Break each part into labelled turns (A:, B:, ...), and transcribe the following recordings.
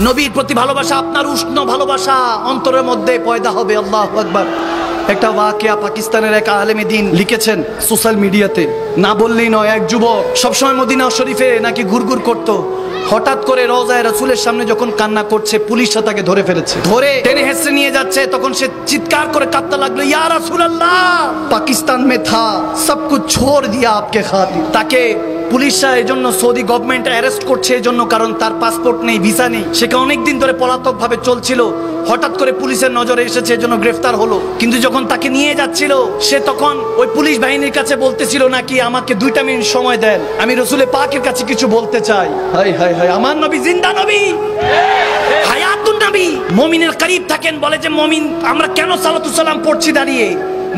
A: নবীর প্রতি ভালোবাসা, আপনার উষ্ণ ভালোবাসা অন্তরের মধ্যে পয়দা হবে। আল্লাহু আকবার। একটা ওয়াকিয়া পাকিস্তানের এক আলেমে দ্বীন লিখেছেন সোশ্যাল মিডিয়াতে, না বললেই নয়। এক যুবক সবসময় মদিনা শরীফে নাকি ঘুরঘুর করতো, হঠাৎ করে রওজায়ে রাসূলের সামনে যখন কান্না করছে, পুলিশ তাকে ধরে ফেলেছে, ধরে টেনে হেঁচড়ে নিয়ে যাচ্ছে। তখন সে চিৎকার করে কাঁদতে লাগলো, ইয়া রাসূলুল্লাহ, পাকিস্তান মে থা, সব কুছ ছোড় দিয়া আপকে খাতির। তাকে পুলিশরা এই জন্য, সৌদি গভর্নমেন্ট অ্যারেস্ট করছে এই জন্য, কারণ তার পাসপোর্ট নেই, ভিসা নেই। সে অনেকদিন ধরে পলাতক ভাবে চলছিল, হঠাৎ করে পুলিশের নজরে এসেছে, এই জন্য গ্রেফতার হলো। কিন্তু যখন তাকে নিয়ে যাচ্ছিল, সে তখন ওই পুলিশ বাহিনীর কাছে বলতেছিল নাকি, আমাকে 2 মিনিট সময় দেন, আমি রাসূলে পাকের কাছে কিছু বলতে চাই। হায় হায় হায়, আমার নবী জিন্দা নবী, হায়াতুন নবী। মুমিনের করিব থাকেন, বলে যে মুমিন আমরা কেন সালাতু সালাম পড়ছি দাঁড়িয়ে?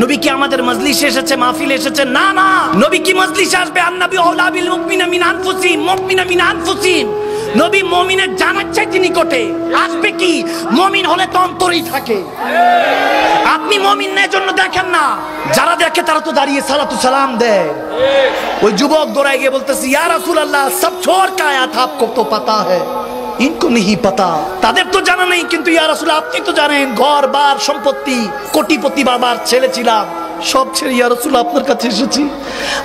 A: নবী কি আমাদের মজলিসে এসেছে, মাহফিলে এসেছে? না না, নবী কি মজলিসে আসবে? আন-নবী আওলা বিল মুমিনিনা মিন আনফুসিহিম, মুমিনা মিন আনফুসিহিম। নবী মুমিনের জানার চাইতে নিকটে আসবে। কি মুমিন হলে তো অন্তরেই থাকে। আপনি মুমিন না, এজন্য দেখেন না, যারা দেখে তারা তো দাঁড়িয়ে সালাতু সালাম দেয়। ওই যুবক দৌড়ায় গিয়ে বলতেছে, ইয়া রাসূলুল্লাহ, সব ছোড় কে আয়া থা, আপকো তো পাতা হ্যায়, ইনকো नहीं पता। তাদের তো জানা নেই, কিন্তু ইয়া রাসূল আপনি তো জানেন, ঘর বার সম্পত্তি, কোটিপতি বাবার ছেলে ছিলাম, সব ছেড়ে ইয়া রাসূল আপনার কাছে এসেছি।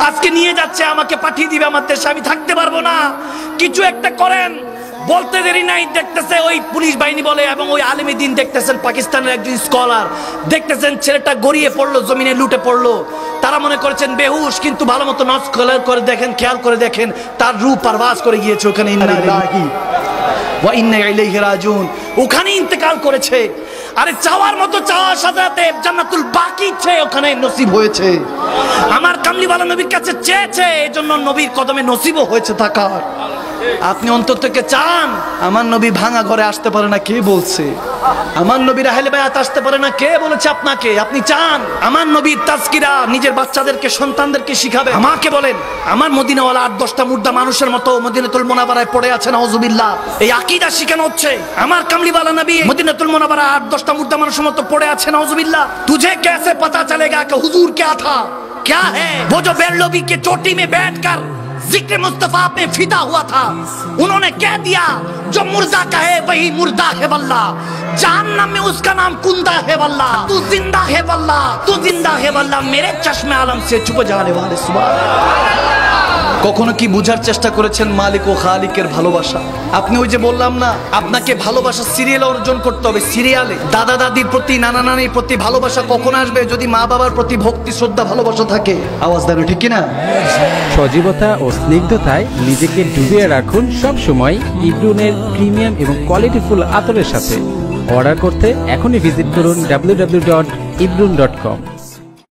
A: আজকে নিয়ে যাচ্ছে, আমাকে পাঠিয়ে দিবে আমার দেশে, আমি থাকতে পারবো না, কিছু একটা করেন। বলতে দেরি নাই, দেখতেছে ওই পুলিশ বাহিনী বলে, এবং ওই আলেমে দ্বীন দেখতেছেন, পাকিস্তানের একজন স্কলার দেখতেছেন, ছেলেটা গড়িয়ে পড়লো, জমিনে লুটে পড়লো। তারা মনে করেছেন বেহুশ, কিন্তু ভালো মতো নজর করে দেখেন, খেয়াল করে দেখেন, তার রূহ পারওয়াজ করে গিয়েছে ওখানে, ইন্না লিল্লাহি ওয়া ইন্না ইলাইহি রাজিউন, ওখানে ইন্তেকাল করেছে। আরে চাওয়ার মতো চাওয়ার সাথে সাথে জান্নাতুল বাকি ওখানে নসিব হয়েছে। আমার কামলিওয়ালা নবীর কাছে চেয়েছে, এজন্য নবীর কদমে নসিবও হয়েছে থাকার। আপনি অন্তর থেকে চান, আমার নবী ভাঙা ঘরে আসতে পারে না, কে বলছে? আমার নবীর আহলে বায়াত আসতে পারে না, কে বলেছে আপনাকে? আপনি চান আমার নবীর তাজকিরা নিজের বাচ্চাদেরকে, সন্তানদেরকে শিখাবে? আমাকে বলেন, আমার মদিনাওয়ালা 8-10টা মুর্দা মানুষের মতো মদিনাতুল মুনাওয়ারায় পড়ে আছে, নাউজুবিল্লাহ, এই আকীদা শিখানো হচ্ছে। আমার কামলিওয়ালা নবী মদিনাতুল মুনাওয়ারায় 8-10টা মুর্দা মানুষের মতো পড়ে আছে, নাউজুবিল্লাহ। তুঝে कैसे पता चलेगा कि हुजूर क्या था, क्या है? वो जो बेरलोबी के चोटी में बैठकर जिक्र मुस्तफा पे फिदा हुआ था, उन्होंने कह दिया जो मुर्दा कहे वही मुर्दा है वल्लाह, जहन्नम में उसका नाम कुंदा है वल्लाह, तू जिंदा है वल्लाह, तू जिंदा है वल्लाह, मेरे चश्मे आलम से छुप जाने वाले सुभान। কখনো কি বুঝার চেষ্টা করেছেন মালিক ও খালিকের ভালোবাসা? আপনি ওই যে বললাম না, আপনাকে ভালোবাসা সিরিয়ালে অর্জন করতে হবে, সিরিয়ালে। দাদা দাদির প্রতি, নানা নানির প্রতি ভালোবাসা কখন আসবে? যদি মা বাবার প্রতি ভক্তি, শ্রদ্ধা, ভালোবাসা থাকে। আওয়াজ দেন, ঠিক কিনা?
B: সজীবতা ও স্নিগ্ধতায় নিজেকে ডুবিয়ে রাখুন সব সময় ইব্রুনের প্রিমিয়াম এবং কোয়ালিটিফুল আতরের সাথে। অর্ডার করতে এখনই ভিজিট করুন www.ibrun.com।